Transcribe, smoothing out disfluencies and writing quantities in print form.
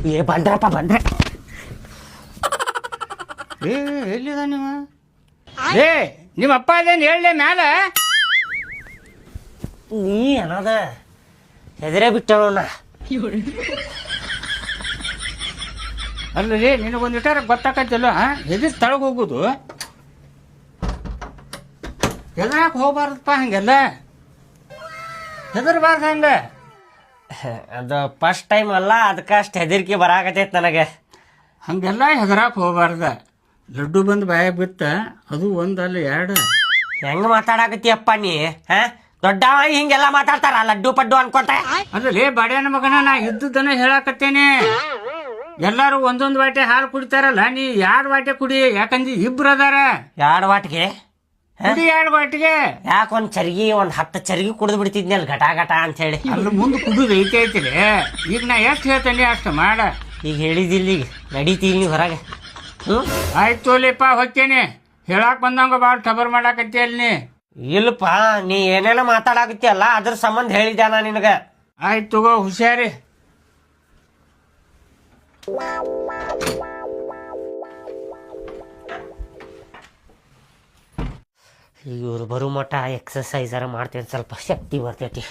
ಏ ಬಂದ್ರಪ್ಪ ಬಂದ್ರೆ. ಏ ಎಲ್ಲಿದ ನಿಮ್ಮ ಏ ನಿಮ್ಮ ಅಪ್ಪ ಅದೇನು ಹೇಳಲೆ ಮ್ಯಾಲ ನೀ ಅನ್ನೋದ ಹೆದರೇ ಬಿಟ್ಟವಣ್ಣ. ಅಲ್ಲರಿ ನಿನಗೊಂದು ಇಟ್ಟಾರ ಗೊತ್ತಾಕತ್ತಿಲ್ಲ ಎದುರು ತಳಗ ಹೋಗುದು ಹೆದರಾಕ ಹೋಗ್ಬಾರ್ದಪ್ಪ ಹಂಗೆಲ್ಲ ಹೆದರ್ಬಾರ್ದು ಹಂಗೆ. ಅದು ಫಸ್ಟ್ ಟೈಮ್ ಅಲ್ಲ, ಅದಕ್ಕೆ ಅಷ್ಟು ಹೆದರಿಕೆ ಬರಾಕತೈತೆ ನನಗೆ. ಹಂಗೆಲ್ಲ ಹೆದರಾಕ ಹೋಗ್ಬಾರ್ದ. ಲಡ್ಡು ಬಂದು ಬಾಯ ಬಿತ್ತ ಅದು ಒಂದಲ್ಲ ಎರಡು. ಹೆಂಗೆ ಮಾತಾಡಕತ್ತೀಯಪ್ಪ ನೀ? ದೊಡ್ಡವ ಹಿಂಗೆಲ್ಲ ಮಾತಾಡ್ತಾರ ಲಡ್ಡು ಪಡ್ಡು ಅನ್ಕೊತ. ಅಲ್ಲೇ ಬಾಡ್ಯಾನ ಮಗನ ನಾ ಇದ್ದದನ್ನ ಹೇಳಾಕತ್ತೇನೆ. ಎಲ್ಲಾರು ಒಂದೊಂದು ವಾಟೆ ಹಾಲು ಕುಡಿತಾರಲ್ಲ, ನೀ 2 ವಾಟೆ ಕುಡಿ. ಯಾಕಂದ್ರೆ ಇಬ್ರು ಅದಾರ. 2 ವಾಟಿಗೆ ಕುಡಿ 2 ವಾಟಿಗೆ. ಯಾಕೆ ಒಂದು ಚರ್ಗಿ 10 ಚರ್ಗಿ ಕುಡಿದು ಬಿಡ್ತಿದ್ನಲ್ಲ ಘಟ ಘಟ ಅಂತ ಹೇಳಿ. ಅಲ್ಲಿ ಮುಂದೆ ಕುಡಿದು ಐತೈತಿರಿ. ಈಗ ನಾ ಎಷ್ಟು ಹೇಳ್ತೇನೆ ಅಷ್ಟು ಮಾಡ. ಈಗ ಹೇಳಿದಿಲ್ಲ, ಈಗ ನಡೀತೀವಿ ನೀವು ಹೊರಗೆ. ಆಯ್ತು ತೋಲಿಪ್ಪ ಹೊಕ್ಕೇನೆ. ಹೇಳಾಕ್ ಬಂದಂಗ ಭಾಳ ಟಬರ್ ಮಾಡಾಕತ್ತಿ ಅಲ್ಲಿ ನೀ. ಇಲ್ಲಪ್ಪ, ನೀ ಏನೇನೋ ಮಾತಾಡಕತ್ತೀಯಲ್ಲ ಅದ್ರ ಸಂಬಂಧ ಹೇಳಿದ್ದೆ ನಾ ನಿನಗೆ. ಆಯ್ತು ತಗೋ, ಹುಷಾರಿ. ಇವ್ರು ಬರೋ ಮಟ್ಟ ಎಕ್ಸಸೈಸರ ಮಾಡ್ತೇನೆ, ಸ್ವಲ್ಪ ಶಕ್ತಿ ಬರ್ತೈತಿ.